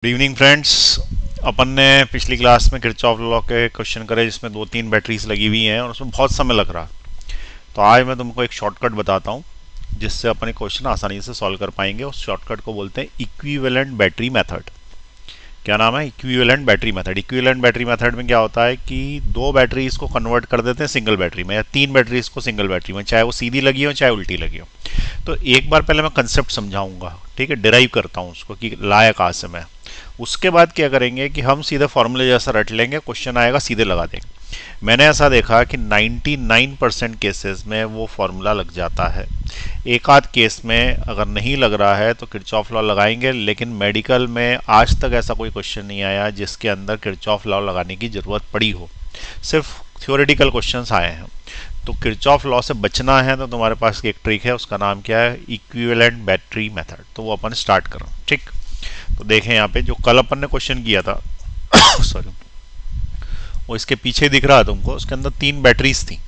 Good evening friends. अपन ने पिछली class में किरचॉफ लॉ के क्वेश्चन करे जिसमें दो तीन बैटरीज लगी हुई हैं और उसमें बहुत समय लग रहा। तो आज मैं तुमको एक शॉर्टकट बताता हूँ जिससे अपन क्वेश्चन आसानी से सॉल्व कर पाएंगे। उस शॉर्टकट को बोलते हैं इक्विवेलेंट बैटरी मेथड। क्या नाम है? Equivalent battery method. Equivalent battery method में क्या होता है कि दो बैटरीज को कन्वर्ट कर देते हैं सिंगल बैटरी में, या तीन बैटरीज को सिंगल बैटरी में, चाहे वो सीधी लगी हो चाहे उल्टी लगी हो। तो एक बार पहले मैं कंसेप्ट समझाऊंगा, ठीक है, डिराइव करता हूँ उसको कि लाया कहाँ से मैं। उसके बाद क्या करेंगे कि हम सीधे फॉर्मूले जैसा रट लेंगे, क्वेश्चन आएगा सीधे लगा देंगे। मैंने ऐसा देखा कि 99% केसेस में वो फॉर्मूला लग जाता है। एक आध केस में अगर नहीं लग रहा है तो किरचॉफ लॉ लगाएंगे, लेकिन मेडिकल में आज तक ऐसा कोई क्वेश्चन नहीं आया जिसके अंदर किरचॉफ लॉ लगाने की ज़रूरत पड़ी हो। सिर्फ थ्योरेटिकल क्वेश्चंस आए हैं। तो किरचॉफ लॉ से बचना है तो तुम्हारे पास एक ट्रिक है, उसका नाम क्या है? Equivalent battery method. तो वो अपन स्टार्ट करो, ठीक। तो देखें यहाँ पे जो कल अपन ने क्वेश्चन किया था सॉरी, वो इसके पीछे दिख रहा है तुमको। उसके अंदर तीन बैटरीज थी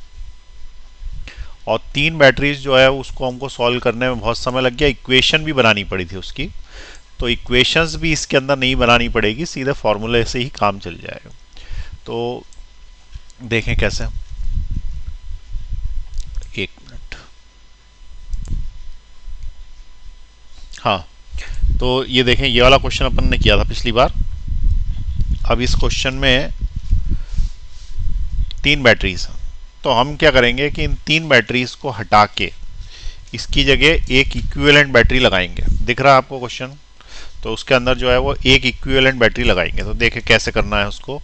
और तीन बैटरीज जो है उसको हमको सॉल्व करने में बहुत समय लग गया। इक्वेशन भी बनानी पड़ी थी उसकी। तो इक्वेशंस भी इसके अंदर नहीं बनानी पड़ेगी, सीधे फॉर्मूले से ही काम चल जाएगा। तो देखें कैसे। एक मिनट। हाँ, तो ये देखें, ये वाला क्वेश्चन अपन ने किया था पिछली बार। अब इस क्वेश्चन में तीन बैटरीज हैं। तो हम क्या करेंगे कि इन तीन बैटरीज को हटा के इसकी जगह एक इक्विवेलेंट बैटरी लगाएंगे। दिख रहा है आपको क्वेश्चन? तो उसके अंदर जो है वो एक इक्विवेलेंट बैटरी लगाएंगे। तो देखें कैसे करना है उसको।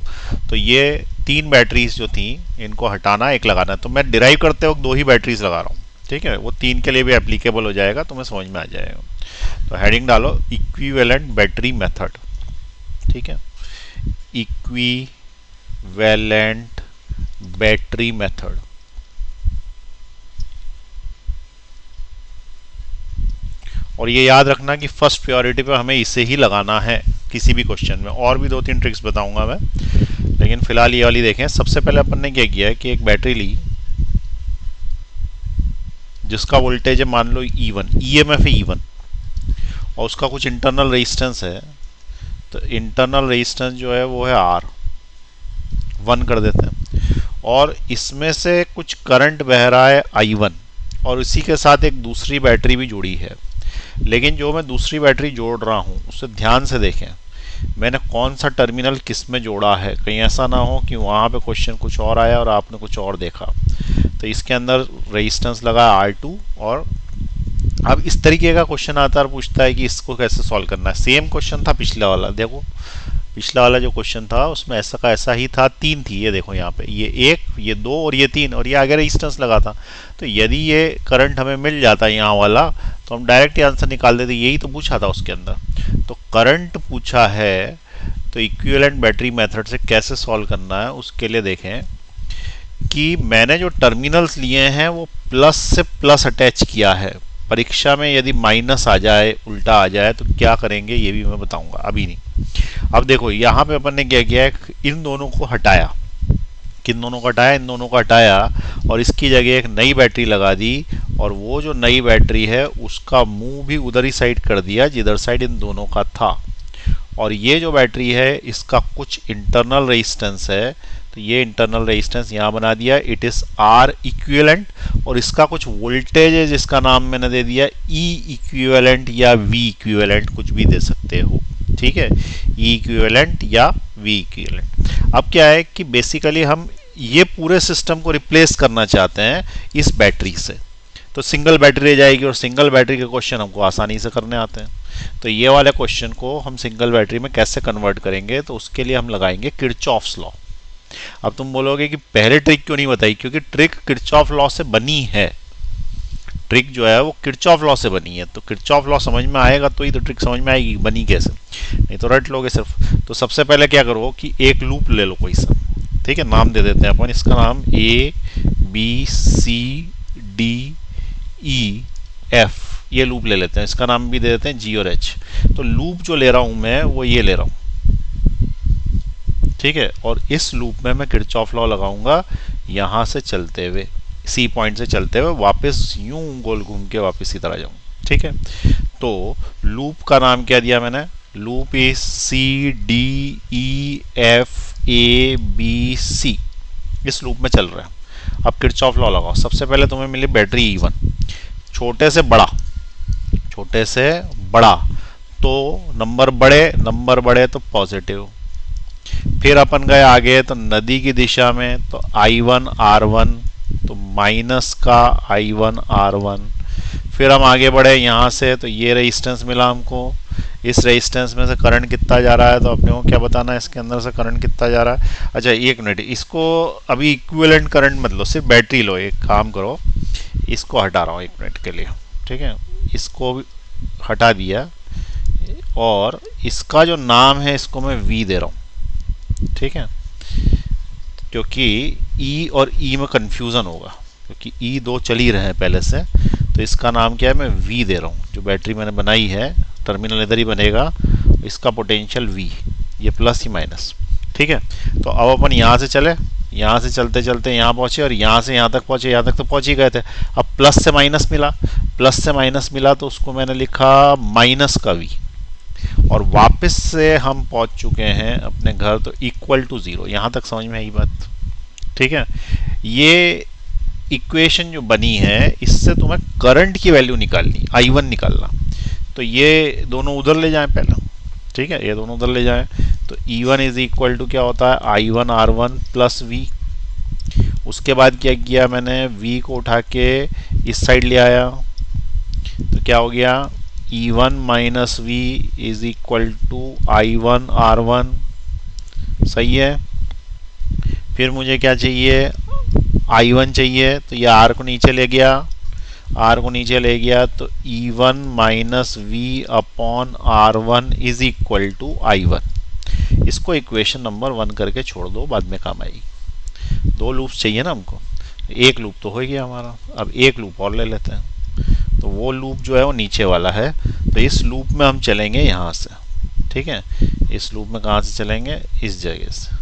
तो ये तीन बैटरीज जो थी इनको हटाना, एक लगाना है। तो मैं डिराइव करते वक्त दो ही बैटरीज लगा रहा हूँ, ठीक है। वो तीन के लिए भी एप्लीकेबल हो जाएगा, तुम्हें समझ में आ जाएगा। तो हेडिंग डालो इक्विवेलेंट बैटरी मेथड, ठीक है। Equivalent battery method. और ये याद रखना कि फर्स्ट प्रायोरिटी पे हमें इसे ही लगाना है किसी भी क्वेश्चन में। और भी दो तीन ट्रिक्स बताऊंगा मैं, लेकिन फिलहाल ये वाली देखें। सबसे पहले अपन ने क्या किया है कि एक बैटरी ली जिसका वोल्टेज है मान लो E1, ईएमएफ है E1, और उसका कुछ इंटरनल रेजिस्टेंस है। तो इंटरनल रेजिस्टेंस जो है वो है R1 कर देते हैं। और इसमें से कुछ करंट बह रहा है I1, और इसी के साथ एक दूसरी बैटरी भी जुड़ी है। लेकिन जो मैं दूसरी बैटरी जोड़ रहा हूँ उसे ध्यान से देखें, मैंने कौन सा टर्मिनल किस में जोड़ा है। कहीं ऐसा ना हो कि वहाँ पे क्वेश्चन कुछ और आया और आपने कुछ और देखा। तो इसके अंदर रेजिस्टेंस लगा R2। और अब इस तरीके का क्वेश्चन आता है और पूछता है कि इसको कैसे सॉल्व करना है। सेम क्वेश्चन था पिछला वाला, देखो पिछला वाला जो क्वेश्चन था उसमें ऐसा का ऐसा ही था। तीन थी, ये देखो यहाँ पे, ये एक, ये दो और ये तीन, और ये आगे रेजिस्टेंस लगा था। तो यदि ये करंट हमें मिल जाता यहाँ वाला तो हम डायरेक्ट आंसर निकाल देते। यही तो पूछा था उसके अंदर। तो करंट पूछा है, तो इक्विवेलेंट बैटरी मेथड से कैसे सॉल्व करना है उसके लिए देखें कि मैंने जो टर्मिनल्स लिए हैं वो प्लस से प्लस अटैच किया है। परीक्षा में यदि माइनस आ जाए, उल्टा आ जाए, तो क्या करेंगे ये भी मैं बताऊंगा, अभी नहीं। अब देखो यहाँ पे अपन ने क्या किया है, इन दोनों को हटाया। किन दोनों को हटाया? इन दोनों को हटाया, और इसकी जगह एक नई बैटरी लगा दी। और वो जो नई बैटरी है उसका मुंह भी उधर ही साइड कर दिया जिधर साइड इन दोनों का था। और ये जो बैटरी है इसका कुछ इंटरनल रेजिस्टेंस है, तो ये इंटरनल रेजिस्टेंस यहाँ बना दिया, इट इज R इक्विवेलेंट। और इसका कुछ वोल्टेज है जिसका नाम मैंने दे दिया E इक्विवेलेंट या V इक्विवेलेंट, कुछ भी दे सकते हो, ठीक है। E इक्विवेलेंट या V इक्विवेलेंट। अब क्या है कि बेसिकली हम ये पूरे सिस्टम को रिप्लेस करना चाहते हैं इस बैटरी से। तो सिंगल बैटरी रह जाएगी, और सिंगल बैटरी के क्वेश्चन हमको आसानी से करने आते हैं। तो ये वाले क्वेश्चन को हम सिंगल बैटरी में कैसे कन्वर्ट करेंगे, तो उसके लिए हम लगाएंगे किरचॉफ्स लॉ। अब तुम बोलोगे कि पहले ट्रिक क्यों नहीं बताई? क्योंकि ट्रिक किरचॉफ लॉ से बनी है। ट्रिक जो है वो किरचॉफ लॉ से बनी है। तो किरचॉफ लॉ समझ में आएगा तो ही तो ट्रिक समझ में आएगी, बनी कैसे, नहीं तो रट लोगे सिर्फ। तो सबसे पहले क्या करो कि एक लूप ले लो कोई सा, ठीक है। नाम दे देते हैं अपन इसका नाम ABCDEF, ये लूप ले लेते हैं। इसका नाम भी दे देते हैं G और H। तो लूप जो ले रहा हूं मैं वो ये ले रहा हूं, ठीक है। और इस लूप में मैं किरचॉफ लॉ लगाऊंगा यहां से चलते हुए, सी पॉइंट से चलते हुए वापस यूं गोल घूम के वापस की तरह जाऊं, ठीक है। तो लूप का नाम क्या दिया मैंने? लूप इज CDEFABC, इस लूप में चल रहा है। अब किरचॉफ लॉ लगाओ। सबसे पहले तुम्हें मिली बैटरी E1, छोटे से बड़ा, छोटे से बड़ा, तो नंबर बड़े तो पॉजिटिव। फिर अपन गए आगे तो नदी की दिशा में, तो I1 R1, तो माइनस का I1 R1। फिर हम आगे बढ़े यहाँ से, तो ये रेजिस्टेंस मिला हमको। इस रेजिस्टेंस में से करंट कितना जा रहा है, तो अपने को क्या बताना है, इसके अंदर से करंट कितना जा रहा है। अच्छा एक मिनट, इसको अभी इक्विवेलेंट करंट मत लो, सिर्फ बैटरी लो। एक काम करो, इसको हटा रहा हूँ 1 मिनट के लिए, ठीक है। इसको हटा दिया और इसका जो नाम है इसको मैं V दे रहा हूँ, ठीक है, क्योंकि E और E में कंफ्यूजन होगा, क्योंकि E दो चल ही रहे हैं पहले से। तो इसका नाम क्या है, मैं V दे रहा हूँ। जो बैटरी मैंने बनाई है, टर्मिनल इधर ही बनेगा, इसका पोटेंशियल V, ये प्लस ही माइनस, ठीक है। तो अब अपन यहाँ से चले, यहाँ से चलते चलते यहाँ पहुँचे और यहाँ से यहाँ तक पहुँचे, यहाँ तक तो पहुँच ही गए थे। अब प्लस से माइनस मिला, प्लस से माइनस मिला तो उसको मैंने लिखा माइनस का V, और वापस से हम पहुंच चुके हैं अपने घर, तो इक्वल टू 0। यहाँ तक समझ में आई बात, ठीक है। ये इक्वेशन जो बनी है, इससे तुम्हें करंट की वैल्यू निकालनी, I1 निकालना। तो ये दोनों उधर ले जाएं पहले, ठीक है, ये दोनों उधर ले जाएं। तो E1 इज इक्वल टू क्या होता है, I1 R1 प्लस V। उसके बाद क्या किया मैंने, V को उठा के इस साइड ले आया, तो क्या हो गया, E1 minus V is equal to I1 R1, सही है। फिर मुझे क्या चाहिए, I1 चाहिए, तो ये R को नीचे ले गया, R को नीचे ले गया, तो E1 minus V upon R1 is equal to I1। इसको इक्वेशन नंबर 1 करके छोड़ दो, बाद में काम आएगी। 2 लूप्स चाहिए ना हमको, एक लूप तो हो गया हमारा। अब एक लूप और ले लेते हैं, तो वो लूप जो है वो नीचे वाला है। तो इस लूप में हम चलेंगे यहाँ से, ठीक है। इस लूप में कहाँ से चलेंगे, इस जगह से,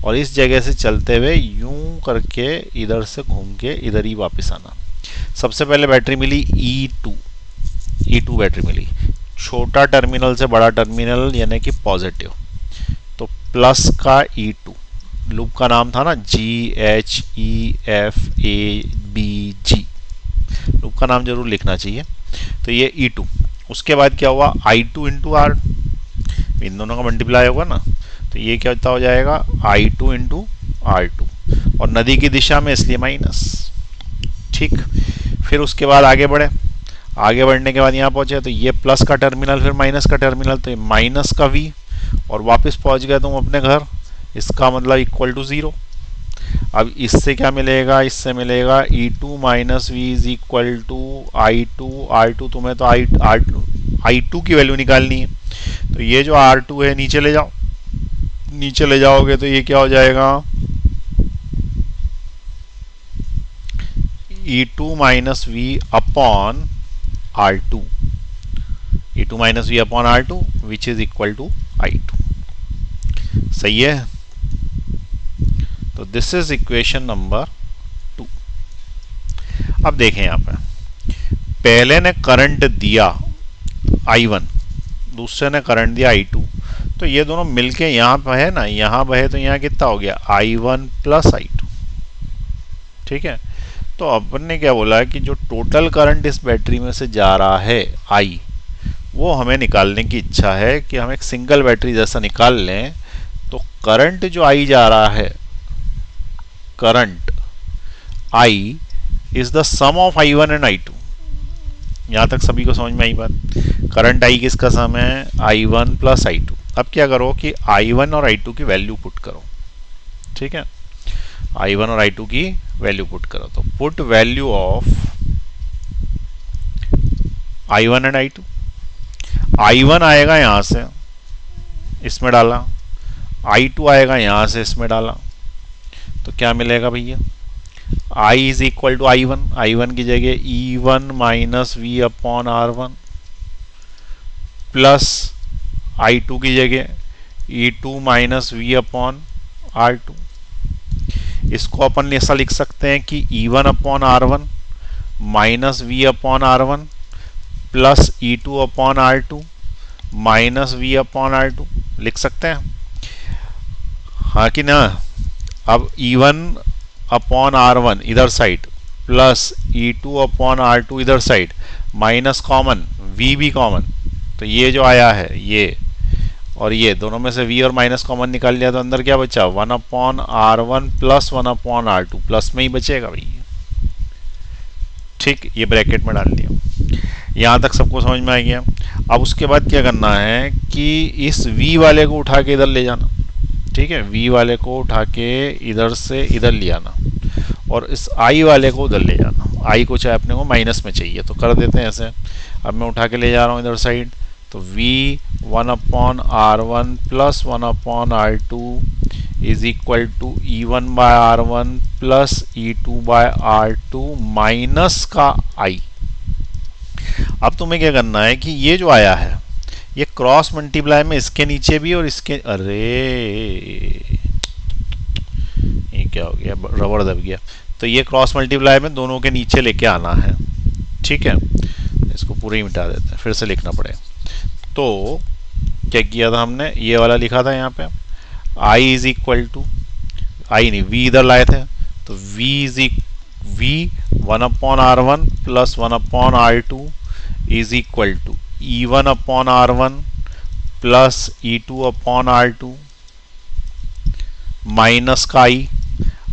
और इस जगह से चलते हुए यूं करके इधर से घूम के इधर ही वापस आना। सबसे पहले बैटरी मिली E2 बैटरी मिली, छोटा टर्मिनल से बड़ा टर्मिनल यानी कि पॉजिटिव, तो प्लस का E2। लूप का नाम था ना GHEFABG, लूप का नाम जरूर लिखना चाहिए। तो ये E2। उसके बाद क्या हुआ, I2 इंटू R, इन दोनों का मल्टीप्लाई होगा ना, तो ये क्या हो जाएगा, I2 इंटू R2, और नदी की दिशा में इसलिए माइनस, ठीक। फिर उसके बाद आगे बढ़े, आगे बढ़ने के बाद यहाँ पहुंचे, तो ये प्लस का टर्मिनल फिर माइनस का टर्मिनल, तो ये माइनस का V, और वापस पहुंच गए तुम अपने घर। इसका मतलब इक्वल टू 0। अब इससे क्या मिलेगा, इससे मिलेगा E2 minus V is equal to I2 R2। तुम्हें तो I2 की वैल्यू निकालनी है, तो ये जो R2 है नीचे ले जाओ, नीचे ले जाओगे तो ये क्या हो जाएगा, E2 minus V upon R2, E2 minus V upon R2 which is equal to I2, सही है। तो दिस इज इक्वेशन नंबर 2। अब देखें यहाँ पे, पहले ने करंट दिया I1, दूसरे ने करंट दिया I2, तो ये दोनों मिलके यहाँ पे है ना, यहाँ बहे तो यहाँ कितना हो गया, I1 प्लस I2, ठीक है। तो अपन ने क्या बोला कि जो टोटल करंट इस बैटरी में से जा रहा है I, वो हमें निकालने की इच्छा है कि हम एक सिंगल बैटरी जैसा निकाल लें। तो करंट जो I जा रहा है, current I is the sum of I1 and I2। यहाँ तक सभी को समझ में आई बात। करंट I किसका सम है, I1 प्लस I2। अब क्या करो कि I1 और I2 की वैल्यू पुट करो, ठीक है। I1 और I2 की वैल्यू पुट करो, तो put value of I1 and I2। I1 आएगा यहाँ से, इसमें डाला, I2 आएगा यहाँ से, इसमें डाला, तो क्या मिलेगा भैया, I is equal to I1 की जगह E1 minus V upon R1 plus I2 की जगह E2 minus V upon R2। इसको अपन ऐसा लिख सकते हैं कि E1 upon R1 minus V upon R1 plus E2 upon R2 minus V upon R two लिख सकते हैं, हाँ कि ना। अब E1 अपॉन R1 इधर side plus E2 upon R2 इधर साइड, माइनस कॉमन, V भी कॉमन, तो ये जो आया है ये और ये दोनों में से V और माइनस कॉमन निकाल लिया तो अंदर क्या बचा, 1 upon R1 plus 1 upon R2, plus में ही बचेगा भाई, ठीक, ये ब्रैकेट में डाल दिया। यहाँ तक सबको समझ में आ गया। अब उसके बाद क्या करना है कि इस V वाले को उठा के इधर ले जाना, ठीक है, V वाले को उठा के इधर से इधर ले आना और इस I वाले को उधर ले जाना। I को चाहे अपने को माइनस में चाहिए तो कर देते हैं ऐसे। अब मैं उठा के ले जा रहा हूँ इधर साइड, तो V 1 upon R1 plus 1 upon R2 is equal to E1 by R1 plus E2 by R2 minus का I। अब तुम्हें क्या करना है कि ये जो आया है ये क्रॉस मल्टीप्लाई में इसके नीचे भी और इसके, अरे ये क्या हो गया, रबड़ दब गया, तो ये क्रॉस मल्टीप्लाई में दोनों के नीचे लेके आना है, ठीक है। इसको पूरे ही मिटा देते हैं, फिर से लिखना पड़ेगा। तो क्या किया था हमने, ये वाला लिखा था यहाँ पे I is equal to, I नहीं V इधर लाए थे, तो V 1 upon R1 plus 1 upon R2 is equal to E1 upon R1 plus E2 upon R2 minus का I।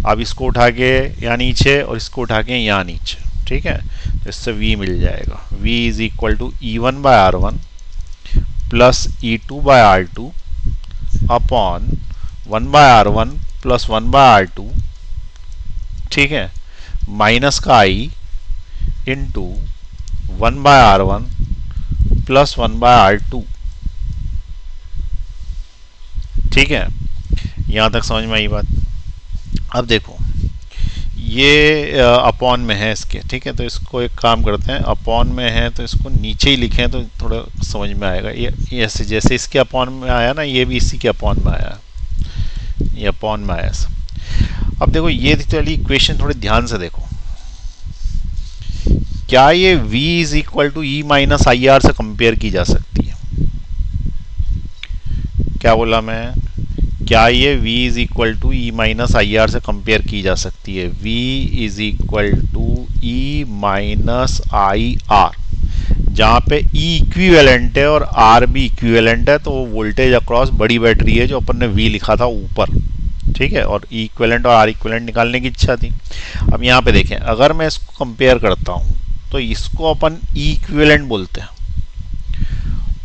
अब इसको उठा के यहाँ नीचे और इसको उठा के यहाँ नीचे, ठीक है, तो इससे V मिल जाएगा। V is equal to E1 by R1 plus E2 by R2 upon 1 by R1 plus 1 by R2, ठीक है, माइनस का I into 1 by R1 plus 1 by R2, ठीक है। यहाँ तक समझ में आई बात। अब देखो ये अपॉन में है इसके, ठीक है, तो इसको एक काम करते हैं, अपॉन में है तो इसको नीचे ही लिखें तो थोड़ा समझ में आएगा। ये ऐसे जैसे इसके अपॉन में आया ना, ये भी इसी के अपॉन में आया, ये अपॉन में आया सब। अब देखो ये वाली इक्वेशन थोड़ी ध्यान से देखो, क्या ये V is equal to E minus I R से कंपेयर की जा सकती है? क्या बोला मैं, क्या ये V is equal to E minus I R से कंपेयर की जा सकती है? V is equal to E minus I R, जहाँ पे E इक्विवेलेंट है और R भी इक्विवेलेंट है, तो वो वोल्टेज अक्रॉस बड़ी बैटरी है जो अपन ने V लिखा था ऊपर, ठीक है, और E इक्विवेलेंट और R इक्विवेलेंट निकालने की इच्छा थी। अब यहाँ पे देखें, अगर मैं इसको कंपेयर करता हूँ तो इसको अपन E इक्विवेलेंट बोलते हैं,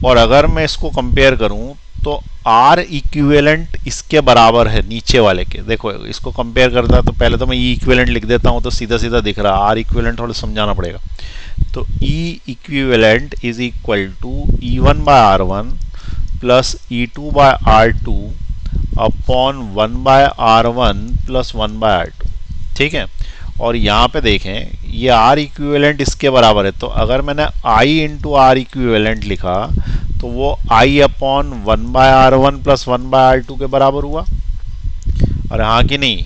और अगर मैं इसको कंपेयर करूँ तो R इक्विवेलेंट इसके बराबर है नीचे वाले के। देखो इसको कंपेयर करता तो पहले तो मैं E इक्विवेलेंट लिख देता हूँ तो सीधा सीधा दिख रहा, R इक्विवेलेंट थोड़ा समझाना पड़ेगा। तो E equivalent is equal to E1 by R1 plus E2 by R2 upon 1 by R1 plus 1 by R2, ठीक है। और यहाँ पे देखें ये R इक्विवेलेंट इसके बराबर है, तो अगर मैंने I इंटू R इक्विवेलेंट लिखा तो वो I upon 1 by R1 plus 1 by R2 के बराबर हुआ, और हाँ कि नहीं,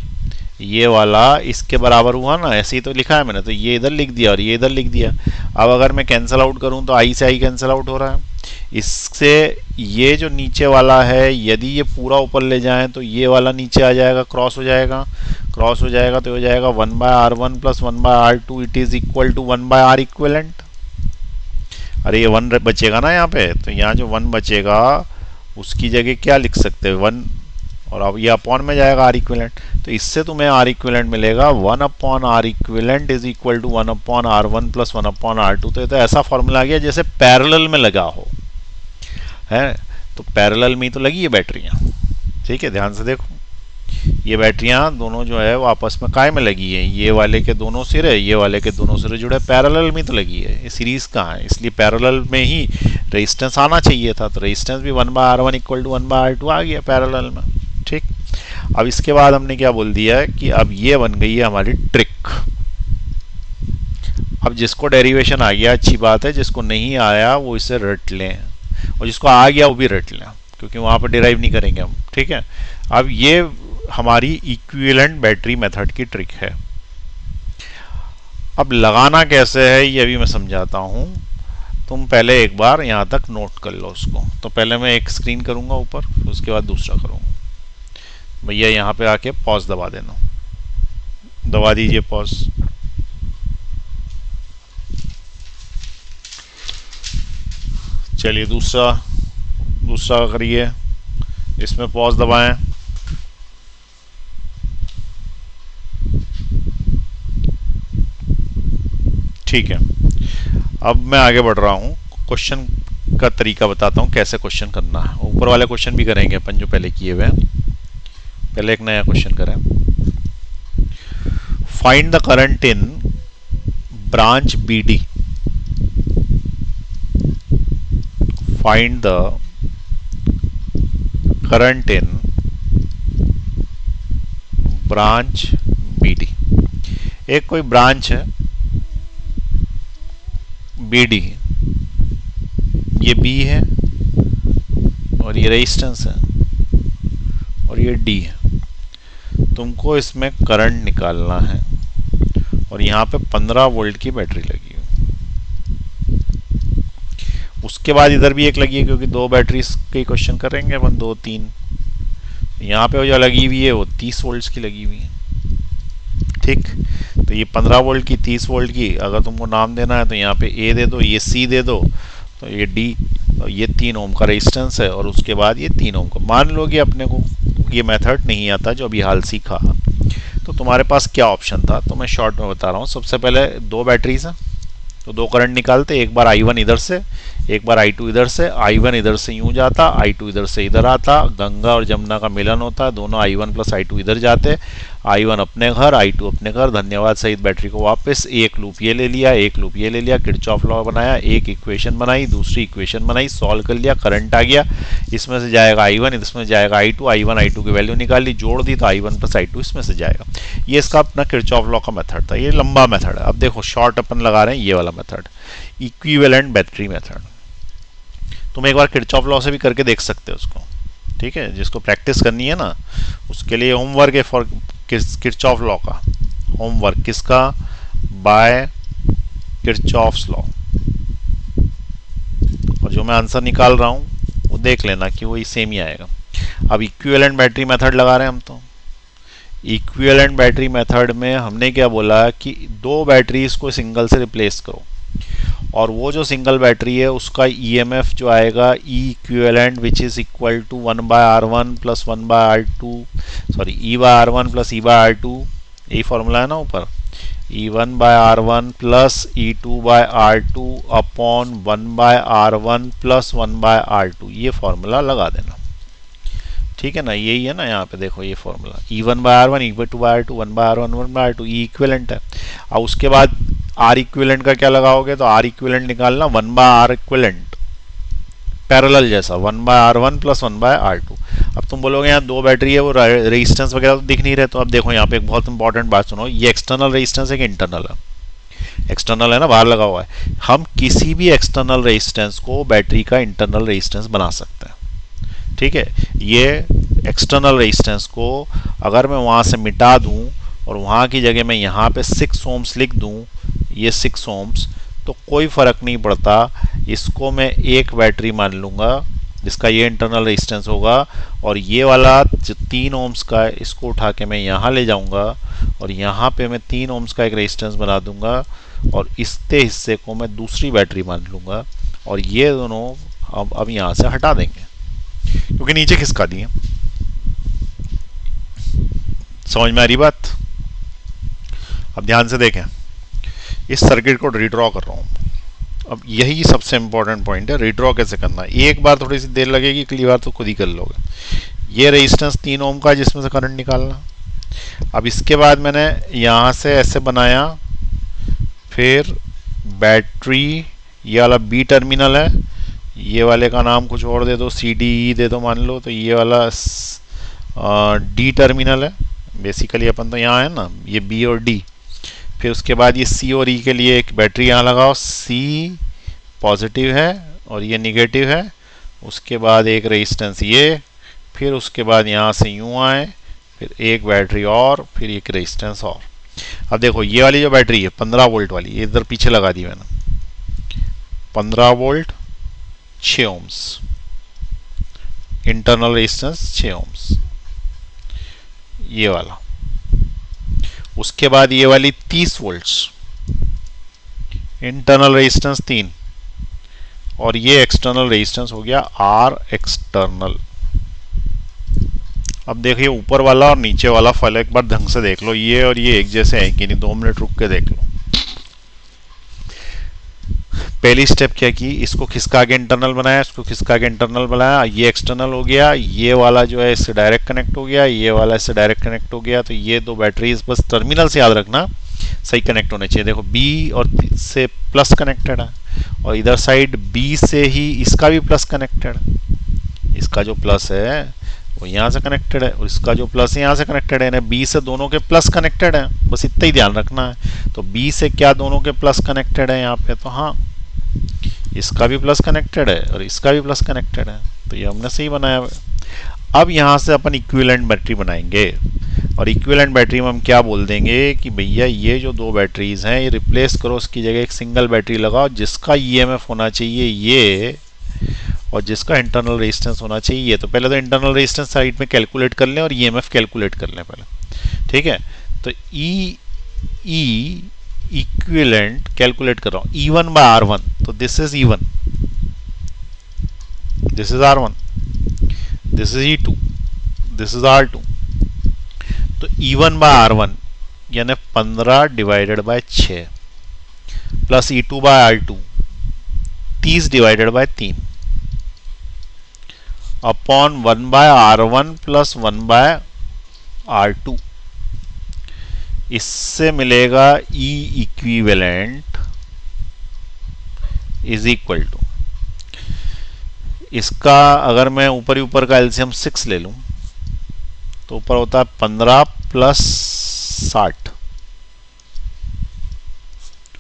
ये वाला इसके बराबर हुआ ना, ऐसे ही तो लिखा है मैंने, तो ये इधर लिख दिया और ये इधर लिख दिया। अब अगर मैं कैंसिल आउट करूँ तो I से I कैंसिल आउट हो रहा है, इससे ये जो नीचे वाला है यदि ये पूरा ऊपर ले जाएं तो ये वाला नीचे आ जाएगा, क्रॉस हो जाएगा, क्रॉस हो जाएगा तो हो जाएगा 1 by R1 plus 1 by R2 it is equal to 1 by R equivalent. अरे ये 1 बचेगा ना यहाँ पे, तो यहाँ जो 1 बचेगा उसकी जगह क्या लिख सकते हैं 1, और अब ये अपॉन में जाएगा R इक्विवेलेंट, तो इससे तुम्हें R इक्विवेलेंट मिलेगा 1 upon R equivalent is equal to 1 upon R1 plus 1 upon R2। तो ये तो ऐसा फॉर्मूला आ गया जैसे पैरेलल में लगा हो, है तो पैरेलल में ही तो लगी है बैटरियाँ, ठीक है। ध्यान से देखो ये बैटरियाँ दोनों जो है वो आपस में काय में लगी है, ये वाले के दोनों सिरे ये वाले के दोनों सिरे जुड़े पैरेलल में तो लगी है, ये सीरीज कहाँ है, इसलिए पैरेलल में ही रेजिस्टेंस आना चाहिए था, तो रेजिस्टेंस भी 1 by R1 equal to 1 by R2 आ गया पैरेलल में, ठीक। अब इसके बाद हमने क्या बोल दिया है कि अब ये बन गई है हमारी ट्रिक। अब जिसको डेरिवेशन आ गया अच्छी बात है, जिसको नहीं आया वो इसे रट लें, और जिसको आ गया वो भी रट लें, क्योंकि वहाँ पर डिराइव नहीं करेंगे हम, ठीक है। अब ये हमारी इक्विवेलेंट बैटरी मेथड की ट्रिक है। अब लगाना कैसे है ये अभी मैं समझाता हूँ। तुम पहले एक बार यहाँ तक नोट कर लो उसको। तो पहले मैं एक स्क्रीन करूँगा ऊपर, उसके बाद दूसरा करूँगा। भैया यहाँ पे आके पॉज दबा देना, दबा दीजिए पॉज। चलिए दूसरा करिए, इसमें पॉज दबाएं। ठीक है, अब मैं आगे बढ़ रहा हूँ, क्वेश्चन का तरीका बताता हूँ कैसे क्वेश्चन करना है। ऊपर वाले क्वेश्चन भी करेंगे अपन जो पहले किए हुए हैं। पहले एक नया क्वेश्चन करें। Find the current in branch BD। Find the current in branch BD। एक कोई ब्रांच है BD, ये B है और ये रेजिस्टेंस है और ये D है। तुमको इसमें करंट निकालना है और यहाँ पे 15 वोल्ट की बैटरी लगी है। उसके बाद इधर भी एक लगी है, क्योंकि दो बैटरीज के क्वेश्चन करेंगे अपन, 2 3। यहाँ पे जो लगी हुई है वो 30 वोल्ट की लगी हुई है। ठीक, तो ये 15 वोल्ट की, 30 वोल्ट की, अगर तुमको नाम देना है तो यहाँ पे A दे दो, ये C दे दो, तो ये D, तो ये 3 ओम का रेजिस्टेंस है और उसके बाद ये 3 ओम का। मान लो कि अपने को ये मेथड नहीं आता जो अभी हाल सीखा, तो तुम्हारे पास क्या ऑप्शन था, तो मैं शॉर्ट में बता रहा हूँ। सबसे पहले दो बैटरीज हैं, तो दो करंट निकालते, एक बार I1 इधर से, एक बार I2 इधर से। I1 इधर से यूं जाता, I2 इधर से इधर आता, गंगा और जमुना का मिलन होता, दोनों I1 प्लस I2 इधर जाते, I1 अपने घर, I2 अपने घर, धन्यवाद सहित बैटरी को वापस। एक लूप ये ले लिया, एक लूप ये ले लिया, किरचॉफ लॉ बनाया, एक इक्वेशन बनाई, दूसरी इक्वेशन बनाई, सॉल्व कर लिया, करंट आ गया, इसमें से जाएगा I1, इसमें जाएगा I2, I1 I2 की वैल्यू निकाल ली, जोड़ दी तो I1 प्लस I2 इसमें से जाएगा। ये इसका अपना किरचॉफ लॉ का मेथड था। ये लंबा मेथड है। अब देखो शॉर्ट अपन लगा रहे हैं ये वाला मेथड, इक्विवेलेंट बैटरी मेथड। तुम एक बार किरचॉफ लॉ से भी करके देख सकते हो उसको, ठीक है। जिसको प्रैक्टिस करनी है ना, उसके लिए होमवर्क है फॉर किरचॉफ लॉ का। होमवर्क किसका? By Kirchhoff's law. और जो मैं आंसर निकाल रहा हूं वो देख लेना कि वही सेम ही आएगा। अब इक्विवेलेंट बैटरी मेथड लगा रहे हैं हम। तो इक्विवेलेंट बैटरी मेथड में हमने क्या बोला कि दो बैटरीज को सिंगल से रिप्लेस करो, और वो जो सिंगल बैटरी है उसका EMF जो आएगा E equivalent which is equal to 1/R1 plus 1/R2, sorry E/R1 plus E/R2, यही फॉर्मूला है ना ऊपर, E1/R1 plus E2/R2 upon 1/R1 plus 1/R2, ये फॉर्मूला लगा देना, ठीक है ना। यही है ना, यहाँ पे देखो ये formula E1/R1 E2/R2 1/R1 1/R2, E equivalent है। अब उसके बाद R इक्विवेलेंट का क्या लगाओगे, तो R इक्विवेलेंट निकालना 1/R इक्विवेलेंट पैरेलल जैसा 1/R1 प्लस 1/R2। अब तुम बोलोगे यहाँ दो बैटरी है, वो रेजिस्टेंस वगैरह तो दिख नहीं रहे, तो अब देखो यहाँ पे एक बहुत इंपॉर्टेंट बात सुनो, ये एक्सटर्नल रेजिस्टेंस है कि इंटरनल है? एक्सटर्नल है ना, बाहर लगा हुआ है। हम किसी भी एक्सटर्नल रेजिस्टेंस को बैटरी का इंटरनल रेजिस्टेंस बना सकते हैं, ठीक है। ये एक्सटर्नल रेजिस्टेंस को अगर मैं वहाँ से मिटा दूँ और वहाँ की जगह मैं यहाँ पे 6 ओम्स लिख दूँ, ये 6 ओम्स, तो कोई फ़र्क नहीं पड़ता। इसको मैं एक बैटरी मान लूँगा जिसका ये इंटरनल रेजिस्टेंस होगा, और ये वाला जो 3 ओम्स का है इसको उठा के मैं यहाँ ले जाऊँगा और यहाँ पे मैं 3 ओम्स का एक रेजिस्टेंस बना दूँगा, और इसके हिस्से को मैं दूसरी बैटरी मान लूँगा, और ये दोनों अब यहाँ से हटा देंगे क्योंकि नीचे खिसका दिए। समझ में आ रही बात? अब ध्यान से देखें, इस सर्किट को रीड्रॉ कर रहा हूँ। अब यही सबसे इंपॉर्टेंट पॉइंट है, रीड्रॉ कैसे करना। एक बार थोड़ी सी देर लगेगी, अगली बार तो खुद ही कर लोगे। ये रेजिस्टेंस 3 ओम का जिसमें से करंट निकालना। अब इसके बाद मैंने यहाँ से ऐसे बनाया, फिर बैटरी, ये वाला B टर्मिनल है, ये वाले का नाम कुछ और दे दो, CDE दे दो मान लो, तो ये वाला D टर्मिनल है। बेसिकली अपन तो यहाँ है ना, ये B और D। फिर उसके बाद ये C और E के लिए एक बैटरी यहाँ लगाओ, C पॉजिटिव है और ये निगेटिव है। उसके बाद एक रेजिस्टेंस ये, फिर उसके बाद यहाँ से यूँ आए, फिर एक बैटरी और, फिर एक रेजिस्टेंस और। अब देखो ये वाली जो बैटरी है 15 वोल्ट वाली, ये इधर पीछे लगा दी मैंने, 15 volt 6 ohms, internal resistance 6 ohms, ये वाला। उसके बाद ये वाली 30 वोल्ट्स, इंटरनल रेजिस्टेंस 3, और ये एक्सटर्नल रेजिस्टेंस हो गया आर एक्सटर्नल। अब देखिए ऊपर वाला और नीचे वाला फल एक बार ढंग से देख लो, ये और ये एक जैसे हैं कि नहीं, 2 मिनट रुक के देख लो। पहली स्टेप क्या की, इसको खिसका के इंटरनल बनाया, इसको खिसका के इंटरनल बनाया, ये एक्सटर्नल हो गया, ये वाला जो है इससे डायरेक्ट कनेक्ट हो गया, ये वाला इससे डायरेक्ट कनेक्ट हो गया। तो ये दो बैटरीज बस टर्मिनल से याद रखना सही कनेक्ट होने चाहिए। देखो बी और से प्लस कनेक्टेड है, और इधर साइड बी से ही इसका भी प्लस कनेक्टेड है, इसका जो प्लस है वो यहाँ से कनेक्टेड है, और इसका जो प्लस है यहाँ से कनेक्टेड है, बी से दोनों के प्लस कनेक्टेड है, बस इतना ही ध्यान रखना है। तो बी से क्या दोनों के प्लस कनेक्टेड है यहाँ पे, तो हाँ इसका भी प्लस कनेक्टेड है और इसका भी प्लस कनेक्टेड है, तो ये हमने सही बनाया है। अब यहाँ से अपन इक्विवेलेंट बैटरी बनाएंगे, और इक्विवेलेंट बैटरी में हम क्या बोल देंगे कि भैया ये जो दो बैटरीज हैं ये रिप्लेस करो, उसकी जगह एक सिंगल बैटरी लगाओ जिसका ईएमएफ होना चाहिए ये, और जिसका इंटरनल रेजिस्टेंस होना चाहिए ये। तो पहले तो इंटरनल रेजिस्टेंस साइड में कैलकुलेट कर लें और ईएमएफ कैलकुलेट कर लें पहले, ठीक है। तो ई इक्विवेलेंट कैलकुलेट कर रहा हूँ, E1 by R1, तो this is E1, this is R1, this is E2, this is R2। तो E1 by R1 यानी 15 divided by 6 plus E2 by R2 30 divided by 3 upon 1 by R1 plus 1 by R2। इससे मिलेगा E equivalent is equal to, इसका अगर मैं ऊपर ही ऊपर का एलसीएम 6 ले लूं तो ऊपर होता है 15 प्लस 60,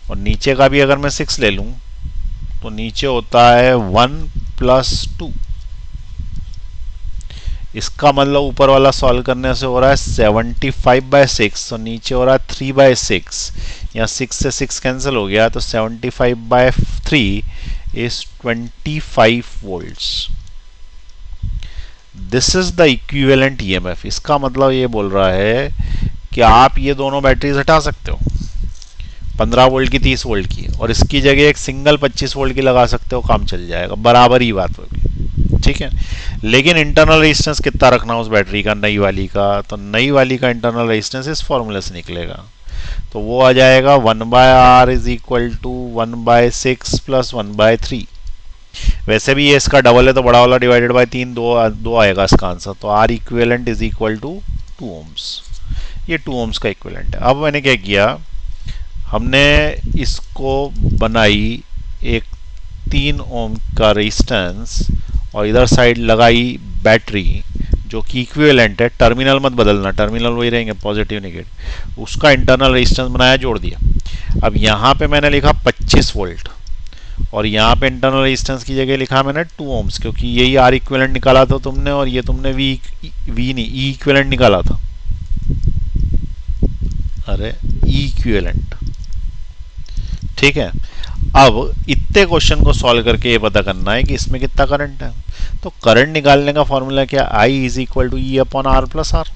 और नीचे का भी अगर मैं 6 ले लूं तो नीचे होता है 1 प्लस 2। इसका मतलब ऊपर वाला सॉल्व करने से हो रहा है 75 बाय 6, और नीचे हो रहा है 3 बाय 6, यहाँ 6 से 6 कैंसिल हो गया, तो 75 by 3 is 25 volts. This is the equivalent EMF. इसका मतलब ये बोल रहा है कि आप ये दोनों बैटरीज हटा सकते हो, 15 वोल्ट की 30 वोल्ट की, और इसकी जगह एक सिंगल 25 वोल्ट की लगा सकते हो, काम चल जाएगा, बराबर ही बात होगी, ठीक है। लेकिन इंटरनल रेजिस्टेंस कितना रखना उस बैटरी का, नई वाली का, तो नई वाली का इंटरनल रेजिस्टेंस इस फॉर्मूले से निकलेगा, तो वो आ जाएगा 1 by R is equal to 1 by 6 plus 1 by 3। वैसे भी ये इसका डबल है तो बड़ा वाला डिवाइडेड बाय 3 दो आएगा इसका आंसर, तो R equivalent is equal to 2 ohms. ये 2 ओम्स का इक्विवेलेंट है। अब मैंने क्या किया, हमने इसको बनाई एक 3 ओम का रेजिस्टेंस, और इधर साइड लगाई बैटरी जो कि इक्विवेलेंट है, टर्मिनल मत बदलना, टर्मिनल वही रहेंगे पॉजिटिव नेगेटिव, उसका इंटरनल रेजिस्टेंस बनाया, जोड़ दिया। अब यहाँ पे मैंने लिखा 25 वोल्ट, और यहाँ पे इंटरनल रेजिस्टेंस की जगह लिखा मैंने 2 ओम्स, क्योंकि यही आर इक्विवेलेंट निकाला था तुमने, और ये तुमने वी नहीं ई इक्विवेलेंट निकाला था, अरे ई इक्विवेलेंट, ठीक है। अब इतने क्वेश्चन को सॉल्व करके ये पता करना है कि इसमें कितना करंट है। तो करंट निकालने का फॉर्मूला क्या, I is equal to E upon R plus R.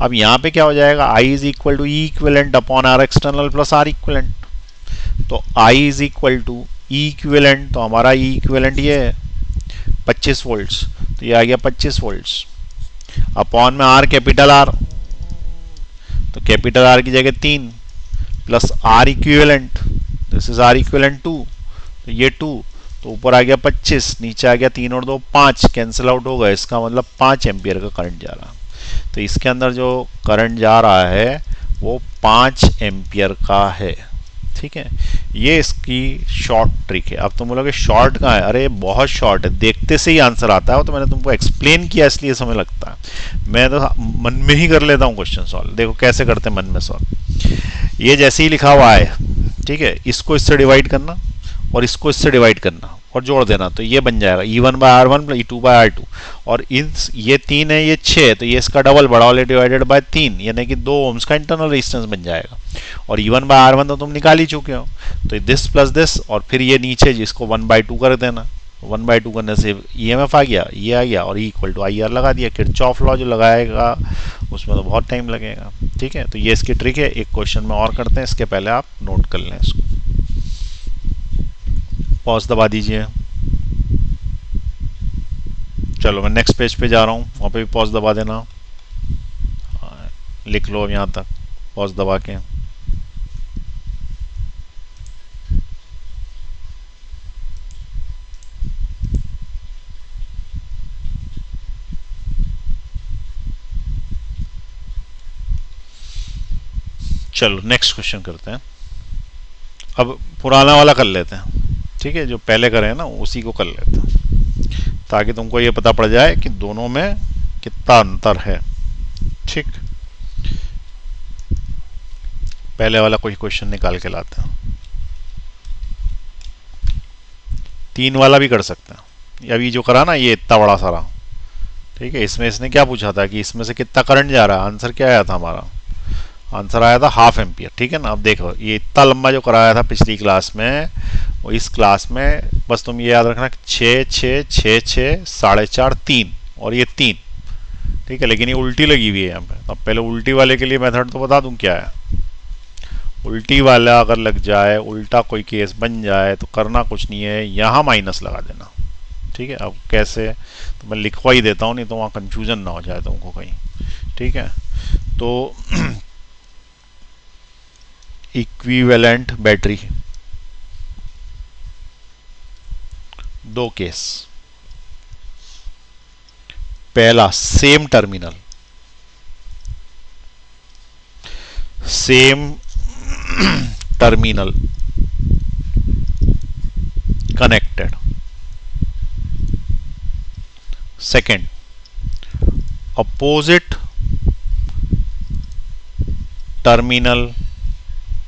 अब यहाँ पे क्या हो जाएगा, I is equal to E equivalent upon R external plus R equivalent. तो I is equal to E equivalent, तो हमारा ई इक्विवेलेंट ये है 25 वोल्ट्स, तो ये आ गया 25 वोल्ट्स, अपॉन में आर कैपिटल आर, तो कैपिटल आर की जगह 3 plus R equivalent, this is R equivalent 2, तो ये 2, तो ऊपर आ गया 25, नीचे आ गया 3 और 2 5, कैंसिल आउट हो गया, इसका मतलब 5 एम्पियर का करंट जा रहा। तो इसके अंदर जो करंट जा रहा है वो 5 एम्पियर का है, ठीक है। ये इसकी शॉर्ट ट्रिक है। अब तुम बोलोगे शॉर्ट कहाँ है, अरे बहुत शॉर्ट है, देखते से ही आंसर आता है, तो मैंने तुमको एक्सप्लेन किया इसलिए समय लगता है, मैं तो मन में ही कर लेता हूँ क्वेश्चन सॉल्व। देखो कैसे करते हैं मन में सॉल्व, ये जैसे ही लिखा हुआ है, ठीक है, इसको इससे डिवाइड करना और इसको इससे डिवाइड करना, और जोड़ देना, तो ये बन जाएगा E1/R1 प्लस E2/R2। और इस ये 3 है, ये 6 है, तो ये इसका डबल बड़ा वाले डिवाइडेड बाय 3, यानी कि 2 ओम्स का इंटरनल रेजिस्टेंस बन जाएगा। और E1/R1 तो तुम निकाल ही चुके हो, तो दिस प्लस दिस, और फिर ये नीचे जिसको 1/2 कर देना, 1/2 करने से EMF आ गया, ये आ गया, और E इक्वल टू IR लगा दिया। किरचॉफ लॉ जो लगाएगा उसमें तो बहुत टाइम लगेगा। ठीक है, तो ये इसकी ट्रिक है। एक क्वेश्चन में और करते हैं, इसके पहले आप नोट कर लें इसको। पॉज दबा दीजिए। चलो मैं नेक्स्ट पेज पे जा रहा हूँ, वहाँ पे भी पॉज दबा देना। लिख लो अब यहाँ तक पॉज दबा के। चलो नेक्स्ट क्वेश्चन करते हैं। अब पुराना वाला कर लेते हैं, ठीक है, जो पहले करे ना उसी को कर लेते हैं, ताकि तुमको ये पता पड़ जाए कि दोनों में कितना अंतर है। ठीक, पहले वाला कोई क्वेश्चन निकाल के लाते हैं। 3 वाला भी कर सकते हैं। अभी जो करा ना ये इतना बड़ा सारा, ठीक है, इसमें इसने क्या पूछा था कि इसमें से कितना करंट जा रहा है। आंसर क्या आया था हमारा, आंसर आया था 1/2 एम्पियर। ठीक है ना, अब देखो ये इतना लंबा जो कराया था पिछली क्लास में, वो इस क्लास में बस तुम ये याद रखना 6 6 6 6 4.5 3 और ये 3। ठीक है, लेकिन ये उल्टी लगी हुई है यहाँ पे। अब पहले उल्टी वाले के लिए मेथड तो बता दूं क्या है। उल्टी वाला अगर लग जाए, उल्टा कोई केस बन जाए, तो करना कुछ नहीं है, यहाँ माइनस लगा देना। ठीक है, अब कैसे तो मैं लिखवा ही देता हूँ, नहीं तो वहाँ कंफ्यूजन ना हो जाए तुमको कहीं। ठीक है, तो इक्विवेलेंट बैटरी, 2 केस। पहला same terminal, same terminal connected. Second, opposite terminal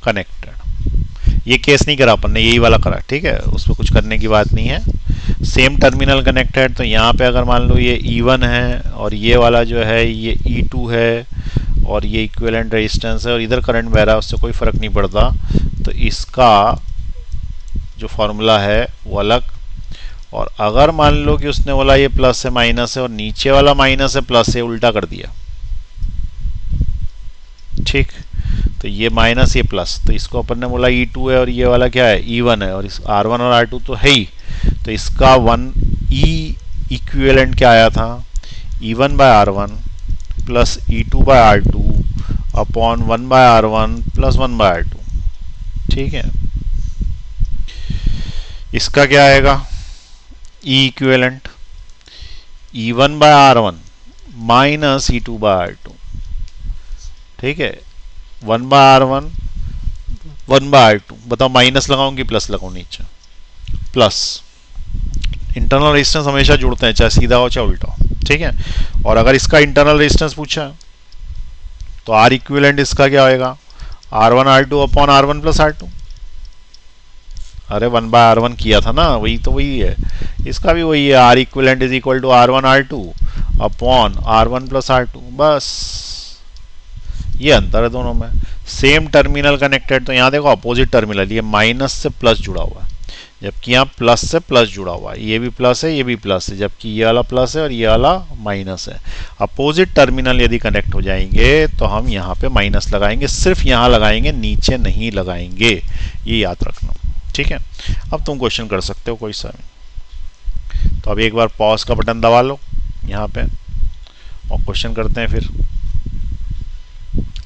connected. ये केस नहीं करा अपन ने, यही वाला करा। ठीक है, उसमें कुछ करने की बात नहीं है। सेम टर्मिनल कनेक्टेड, तो यहाँ पे अगर मान लो ये E1 है और ये वाला जो है ये E2 है और ये इक्विवेलेंट रेजिस्टेंस है और इधर करंट बह रहा है, उससे कोई फर्क नहीं पड़ता। तो इसका जो फॉर्मूला है वो अलग। और अगर मान लो कि उसने बोला ये प्लस है माइनस है और नीचे वाला माइनस है प्लस है, उल्टा कर दिया। ठीक, तो ये माइनस ये प्लस, तो इसको अपन ने बोला E2 है और ये वाला क्या है E1 है, और इस R1 और R2 तो है ही। तो इसका 1 E इक्विवेलेंट क्या आया था, E1/R1 plus E2/R2 upon 1/R1 plus 1/R2। ठीक है, इसका क्या आएगा E equivalent E1/R1 minus E2/R2। ठीक है, 1/R1 1/R2। बताओ माइनस लगाऊं कि प्लस लगाऊं, नीचे प्लस। इंटरनल रेजिस्टेंस हमेशा जुड़ते हैं, चाहे सीधा हो चाहे उल्टा हो। ठीक है, और अगर इसका इंटरनल रेजिस्टेंस पूछा तो R इक्विवेलेंट इसका क्या होएगा, R1 R2 upon R1 plus R2। अरे 1/R1 किया था ना, वही तो वही है, इसका भी वही है। R equivalent is equal to R1 R2 upon R1 plus R2, बस ये अंतर है दोनों में। सेम टर्मिनल कनेक्टेड, तो यहाँ देखो अपोजिट टर्मिनल, ये माइनस से प्लस जुड़ा हुआ है, जबकि यहाँ प्लस से प्लस जुड़ा हुआ है। ये भी प्लस है, ये भी प्लस है, जबकि ये वाला प्लस है और ये वाला माइनस है। अपोजिट टर्मिनल यदि कनेक्ट हो जाएंगे तो हम यहाँ पे माइनस लगाएंगे, सिर्फ यहाँ लगाएंगे, नीचे नहीं लगाएंगे, ये याद रखना। ठीक है, अब तुम क्वेश्चन कर सकते हो कोई सा भी। तो अब एक बार पॉज का बटन दबा लो यहाँ पे और क्वेश्चन करते हैं। फिर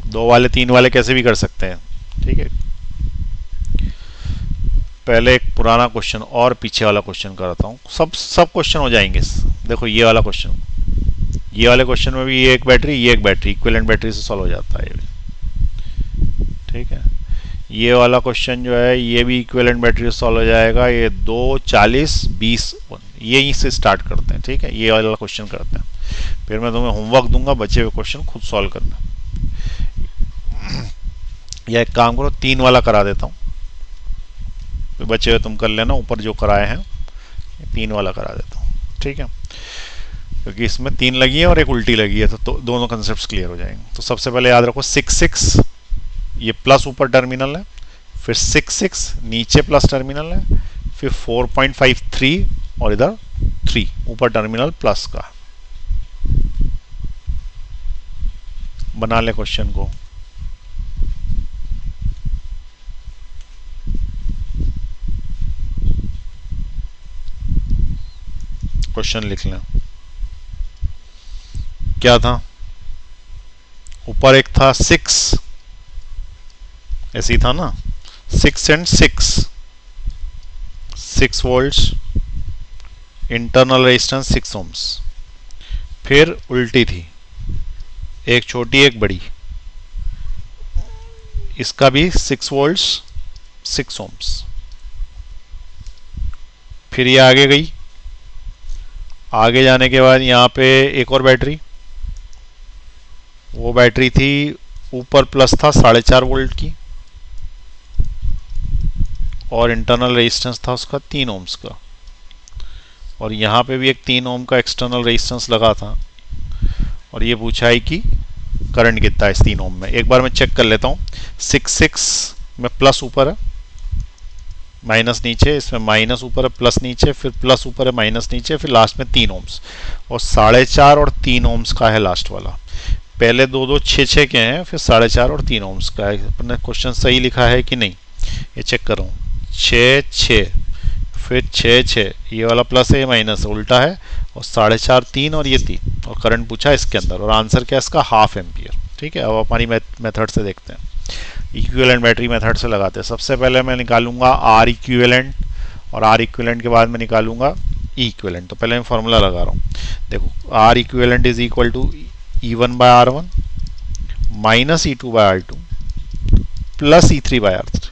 2 वाले 3 वाले कैसे भी कर सकते हैं। ठीक है, पहले एक पुराना क्वेश्चन और पीछे वाला क्वेश्चन कराता हूँ, सब क्वेश्चन हो जाएंगे। देखो ये वाला क्वेश्चन, ये वाले क्वेश्चन में भी ये एक बैटरी इक्विवेलेंट बैटरी से सॉल्व हो जाता है ये भी। ठीक है, ये वाला क्वेश्चन जो है ये भी इक्विवेलेंट बैटरी से सॉल्व हो जाएगा। ये 2 40 20 यहीं से स्टार्ट करते हैं। ठीक है, ये वाला क्वेश्चन करते हैं, फिर मैं तुम्हें होमवर्क दूंगा, बचे हुए क्वेश्चन खुद सॉल्व करना। या एक काम करो, 3 वाला करा देता हूँ, बचे हुए तुम कर लेना, ऊपर जो कराए हैं 3 वाला करा देता हूँ, ठीक है, क्योंकि इसमें 3 लगी है और एक उल्टी लगी है, तो दोनों कंसेप्ट क्लियर हो जाएंगे। तो सबसे पहले याद रखो 6 ये प्लस ऊपर टर्मिनल है, फिर 6 नीचे प्लस टर्मिनल है, फिर 4.53 और इधर 3 ऊपर टर्मिनल प्लस का। बना ले क्वेश्चन को। क्वेश्चन लिख लें। क्या था? ऊपर एक था 6, ऐसे ही था ना, 6 and 6 volts, internal resistance 6 ohms. फिर उल्टी थी, एक छोटी एक बड़ी, इसका भी 6 वोल्ट्स 6 ओम्स। फिर ये आगे गई, आगे जाने के बाद यहाँ पे एक और बैटरी, वो बैटरी थी ऊपर प्लस था 4.5 वोल्ट की, और इंटरनल रेजिस्टेंस था उसका 3 ओम्स का, और यहाँ पे भी एक 3 ओम का एक्सटर्नल रेजिस्टेंस लगा था, और ये पूछा है कि करंट कितना है इस 3 ओम में। एक बार मैं चेक कर लेता हूँ। 6 में प्लस ऊपर है, माइनस नीचे, इसमें माइनस ऊपर है प्लस नीचे, फिर प्लस ऊपर है माइनस नीचे, फिर लास्ट में 3 ओम्स, और 4.5 और 3 ओम्स का है लास्ट वाला। पहले दो 6 के हैं, फिर 4.5 और 3 ओम्स का है। अपने क्वेश्चन सही लिखा है कि नहीं ये चेक कर रहा हूँ। 6 फिर 6 ये वाला प्लस है, ये माइनस है, उल्टा है, और 4.5 3 और ये 3, और करंट पूछा इसके अंदर, और आंसर क्या है इसका? 1/2 एम्पियर। ठीक है, अब हमारी मेथड से देखते हैं, इक्विवेलेंट बैटरी मेथड से लगाते हैं। सबसे पहले मैं निकालूंगा आर इक्विवेलेंट, और आर इक्विवेलेंट के बाद मैं निकालूंगा ई इक्विवेलेंट। तो पहले मैं फॉर्मूला लगा रहा हूँ, देखो R equivalent is equal to E1 by R1 minus E2 by R2 plus E3 by R3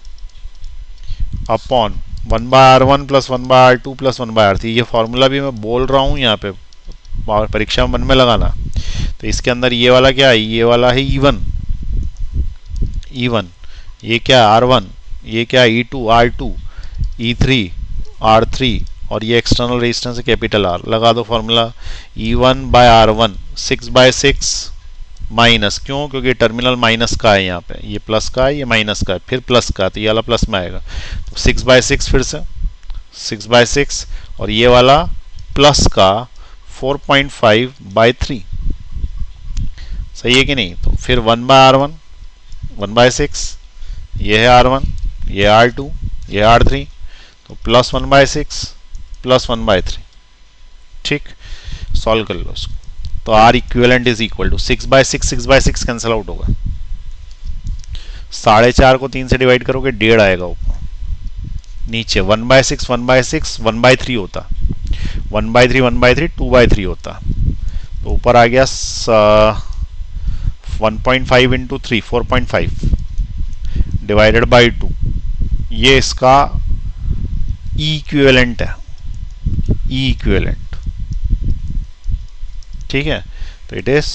upon 1 by R1 plus 1 by R2 plus 1 by R3। ये फॉर्मूला भी मैं बोल रहा हूँ यहाँ पे, परीक्षा में मन में लगाना। तो इसके अंदर ये वाला क्या है? ये वाला है E1, ये क्या है? R1, ये क्या है? E2 R2, E3 R3, और ये एक्सटर्नल रेजिस्टेंस है कैपिटल R। लगा दो formula, E1 by R1 6 by 6 minus, क्यों? क्योंकि टर्मिनल माइनस का है, यहाँ पे ये प्लस का है, ये माइनस का है, फिर प्लस का है, तो ये वाला प्लस में आएगा। तो 6 बाय 6 फिर से 6 बाय 6, और ये वाला प्लस का 4.5 बाय 3, सही है कि नहीं? तो फिर 1 बाय R1 1 बाय 6, ये है R1, ये R2, ये R3, तो प्लस 1 बाय 6 प्लस 1 बाय 3। ठीक, सॉल्व कर लो उसको। तो R equivalent is equal to 6 by 6 cancel out होगा, 4.5 को 3 से डिवाइड करोगे 1.5 आएगा ऊपर, नीचे 1 बाय 6 1 बाय 6 1 बाय 3 होता, 1 बाय 3 1 बाय 3 2 बाय 3 होता, तो ऊपर आ गया 1.5 इंटू 3 4.5 डिवाइडेड बाई 2, ये इसका ई इक्विवेलेंट है, ई इक्विवेलेंट। ठीक है, तो it is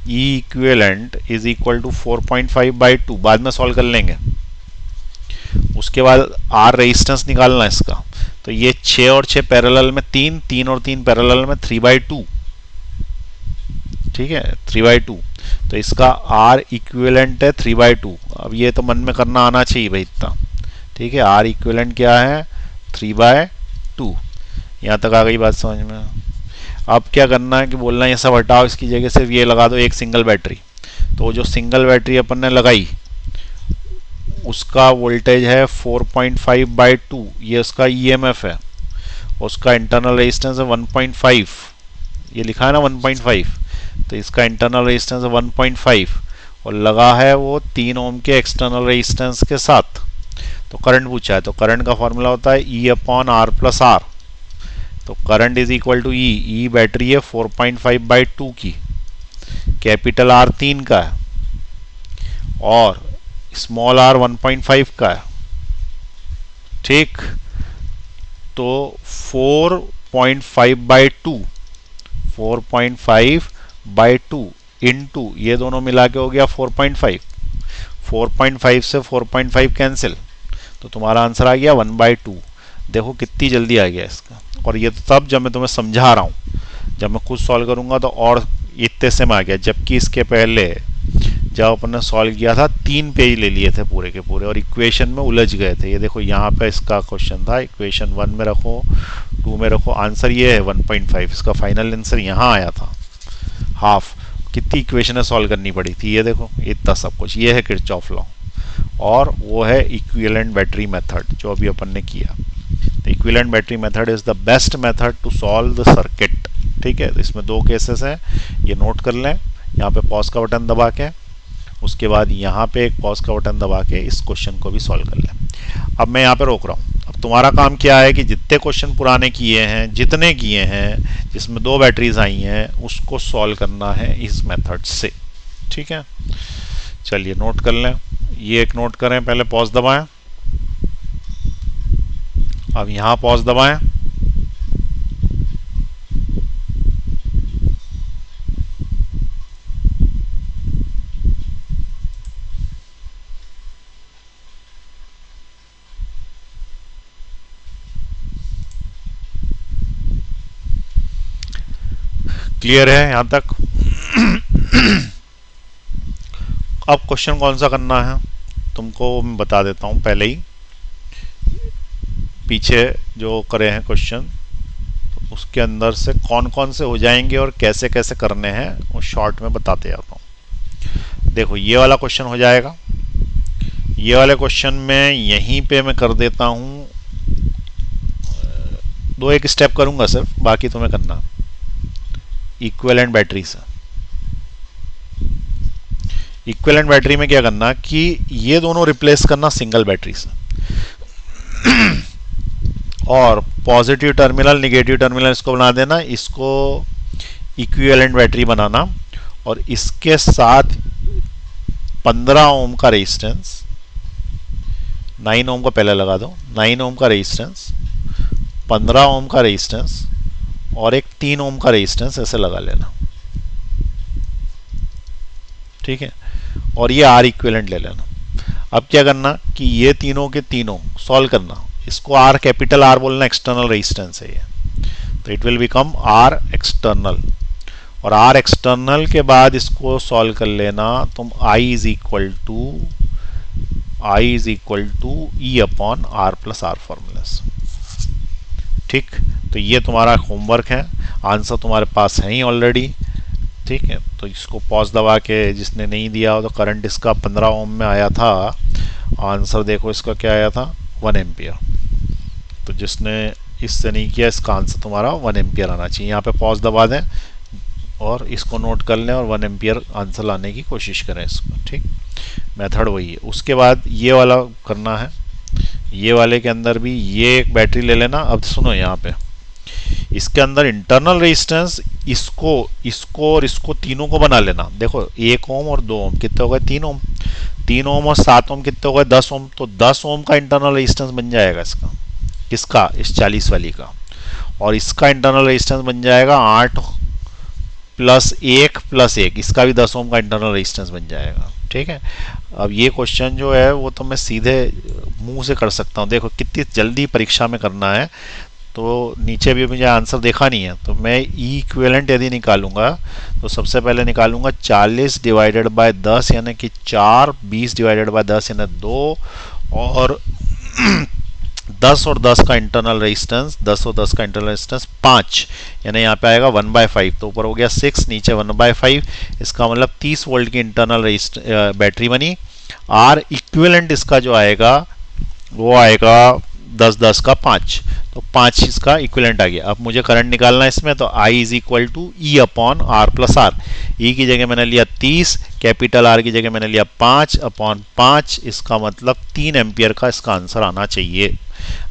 E equivalent is equal to 4.5 by 2, बाद में सॉल्व कर लेंगे। उसके बाद आर रेजिस्टेंस निकालना है इसका, तो ये 6 और 6 पैरेलल में 3, 3 और 3 पैरेलल में 3/2। ठीक है, 3/2, तो इसका आर इक्विवेलेंट है 3/2। अब ये तो मन में करना आना चाहिए भाई इतना। ठीक है, आर इक्विवेलेंट क्या है? 3/2। यहाँ तक आ गई बात समझ में? अब क्या करना है कि बोलना है ये सब हटाओ, इसकी जगह सिर्फ ये लगा दो एक सिंगल बैटरी। तो जो सिंगल बैटरी अपन ने लगाई उसका वोल्टेज है 4.5/2, ये उसका ईएमएफ है, उसका इंटरनल रेजिस्टेंस है 1.5, ये लिखा है ना 1.5, तो इसका इंटरनल रेजिस्टेंस है 1.5, और लगा है वो 3 ओम के एक्सटर्नल रेजिस्टेंस के साथ। तो करंट पूछा है, तो करंट का फॉर्मूला होता है E upon R plus R। तो current is equal to E battery है 4.5/2 की, कैपिटल R 3 का है, और स्मॉल r 1.5 का है। ठीक, तो 4.5/2 4.5/2 इंटू ये दोनों मिला के हो गया 4.5, 4.5 से 4.5 कैंसिल, तो तुम्हारा आंसर आ गया 1/2। देखो कितनी जल्दी आ गया इसका। और ये तो तब जब मैं तुम्हें समझा रहा हूँ, जब मैं खुद सॉल्व करूंगा तो और इतने से में आ गया। जबकि इसके पहले जब अपन ने सॉल्व किया था 3 पेज ले लिए थे पूरे के पूरे और इक्वेशन में उलझ गए थे। ये देखो यहाँ पे इसका क्वेश्चन था, इक्वेशन 1 में रखो, 2 में रखो, आंसर ये है 1.5। इसका फाइनल आंसर यहाँ आया था हाफ। कितनी इक्वेशनें सॉल्व करनी पड़ी थी, ये देखो इतना सब कुछ। ये है किरचॉफ लॉ और वो है इक्विवेलेंट बैटरी मेथड जो अभी अपन ने किया। तो equivalent battery method is the best method to solve the circuit. ठीक है, तो इसमें 2 केसेस हैं, ये नोट कर लें। यहाँ पे पॉज का बटन दबा के, उसके बाद यहाँ पे एक पॉज का बटन दबा के इस क्वेश्चन को भी सॉल्व कर लें। अब मैं यहाँ पे रोक रहा हूँ। अब तुम्हारा काम क्या है कि जितने क्वेश्चन पुराने किए हैं, जितने किए हैं जिसमें 2 बैटरीज आई हैं, उसको सॉल्व करना है इस मेथड से। ठीक है, चलिए नोट कर लें। ये एक नोट करें, पहले पॉज दबाएं, अब यहाँ पॉज दबाएं, क्लियर है यहां तक? अब क्वेश्चन कौन सा करना है तुमको मैं बता देता हूं पहले ही। पीछे जो करे हैं क्वेश्चन, तो उसके अंदर से कौन कौन से हो जाएंगे और कैसे कैसे करने हैं वो शॉर्ट में बताते जाता हूं। देखो ये वाला क्वेश्चन हो जाएगा। ये वाले क्वेश्चन में यहीं पे मैं कर देता हूं, 2-1 स्टेप करूंगा सिर्फ, बाकी तुम्हें करना इक्विवेलेंट बैटरी से। इक्विवेलेंट बैटरी में क्या करना कि ये दोनों रिप्लेस करना सिंगल बैटरी से और पॉजिटिव टर्मिनल निगेटिव टर्मिनल इसको बना देना, इसको इक्विवेलेंट बैटरी बनाना। और इसके साथ 15 ओम का रेजिस्टेंस, 9 ओम का पहले लगा दो, 9 ओम का रेजिस्टेंस, 15 ओम का रेजिस्टेंस और एक 3 ओम का रेजिस्टेंस ऐसे लगा लेना। ठीक है, और ये आर इक्विवेलेंट ले लेना। अब क्या करना कि ये तीनों के तीनों सॉल्व करना। इसको आर कैपिटल आर बोलना, एक्सटर्नल रेजिस्टेंस है ये, तो it will become R external. और आर एक्सटर्नल के बाद इसको सॉल्व कर लेना तुम I is equal to E upon R plus R formula से। ठीक, तो ये तुम्हारा होमवर्क है, आंसर तुम्हारे पास है ही ऑलरेडी। ठीक है, तो इसको पॉज दबा के, जिसने नहीं दिया हो तो करंट इसका 15 ओम में आया था, आंसर देखो इसका क्या आया था 1 एम्पियर। तो जिसने इससे नहीं किया इसका आंसर तुम्हारा 1 एम्पियर आना चाहिए। यहाँ पे पॉज दबा दें और इसको नोट कर लें और 1 एम्पियर आंसर लाने की कोशिश करें इसको। ठीक, मेथड वही है। उसके बाद ये वाला करना है, ये वाले के अंदर भी ये एक बैटरी ले लेना। अब सुनो, यहाँ पे इसके अंदर इंटरनल रेजिस्टेंस इसको और इसको तीनों को बना लेना। देखो 1 ओम और 2 ओम कितने हो गए, 3 ओम। 3 ओम और 7 ओम कितने हो गए, 10 ओम। तो 10 ओम का इंटरनल रेजिस्टेंस बन जाएगा इसका, किसका, इस 40 वाली का। और इसका इंटरनल रेजिस्टेंस बन जाएगा 8 + 1 + 1, इसका भी 10 ओम का इंटरनल रेजिस्टेंस बन जाएगा। ठीक है, अब ये क्वेश्चन जो है वो तो मैं सीधे मुंह से कर सकता हूँ। देखो कितनी जल्दी परीक्षा में करना है, तो नीचे भी मुझे आंसर देखा नहीं है, तो मैं ई इक्विवेलेंट यदि निकालूंगा तो सबसे पहले निकालूंगा 40 डिवाइडेड बाय 10 यानी कि 4, 20 डिवाइडेड बाय 10 यानी 2, और 10 और 10 का इंटरनल रेजिस्टेंस, 10 और 10 का इंटरनल रेजिस्टेंस 5, यानी यहाँ पे आएगा 1/5। तो ऊपर हो गया 6, नीचे 1/5। इसका मतलब 30 वोल्ट की इंटरनल बैटरी बनी। आर इक्विवेलेंट इसका जो आएगा वो आएगा 10 का 5, तो 5 इसका इक्विवेलेंट आ गया। अब मुझे करंट निकालना है इसमें, तो I is equal to E upon R plus R. E की जगह मैंने लिया 30, कैपिटल आर की जगह मैंने लिया 5 अपॉन 5, इसका मतलब 3 एम्पियर का इसका आंसर आना चाहिए।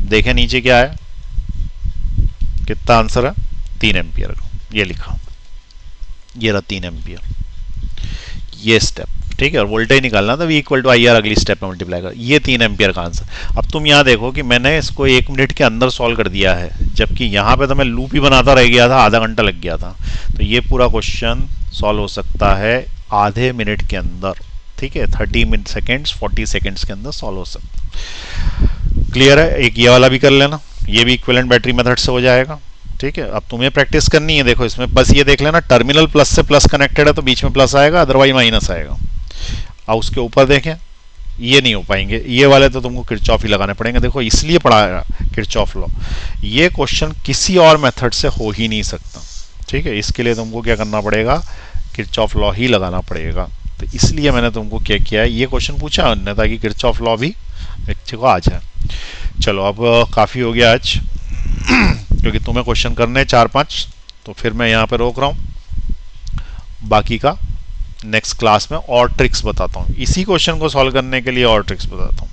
देखें नीचे क्या है, कितना आंसर है, 3 एम्पियर का, ये लिखा, ये रहा 3 एम्पियर, ये स्टेप। ठीक है, और वोल्टेज निकालना तो V equal to I R अगली स्टेप में मल्टीप्लाई कर, ये 3 एम्पियर का आंसर। अब तुम यहाँ देखो कि मैंने इसको 1 मिनट के अंदर सॉल्व कर दिया है, जबकि यहाँ पे तो मैं लूप ही बनाता रह गया था, आधा घंटा लग गया था। तो ये पूरा क्वेश्चन सॉल्व हो सकता है आधे मिनट के अंदर। ठीक है, 30 सेकेंड्स 40 सेकेंड्स के अंदर सॉल्व हो सकता है। क्लियर है? एक ये वाला भी कर लेना। ये भी इक्विवेलेंट बैटरी मेथड से हो जाएगा। ठीक है, अब तुम्हें प्रैक्टिस करनी है। देखो इसमें बस ये देख लेना, टर्मिनल प्लस से प्लस कनेक्टेड है तो बीच में प्लस आएगा, अदरवाइज माइनस आएगा। अब उसके ऊपर देखें, ये नहीं हो पाएंगे, ये वाले तो तुमको किरचॉफ ही लगाने पड़ेंगे। देखो इसलिए पढ़ाया किरचॉफ लॉ, ये क्वेश्चन किसी और मेथड से हो ही नहीं सकता। ठीक है, इसके लिए तुमको क्या करना पड़ेगा, किरचॉफ लॉ ही लगाना पड़ेगा। तो इसलिए मैंने तुमको क्या किया है, ये क्वेश्चन पूछा अन्य ताकि किरचॉफ लॉ भी बच्चे को आ जाए। चलो अब काफ़ी हो गया आज क्योंकि तुम्हें क्वेश्चन करने हैं 4-5, तो फिर मैं यहाँ पे रोक रहा हूँ। बाकी का नेक्स्ट क्लास में और ट्रिक्स बताता हूँ, इसी क्वेश्चन को सॉल्व करने के लिए और ट्रिक्स बताता हूँ।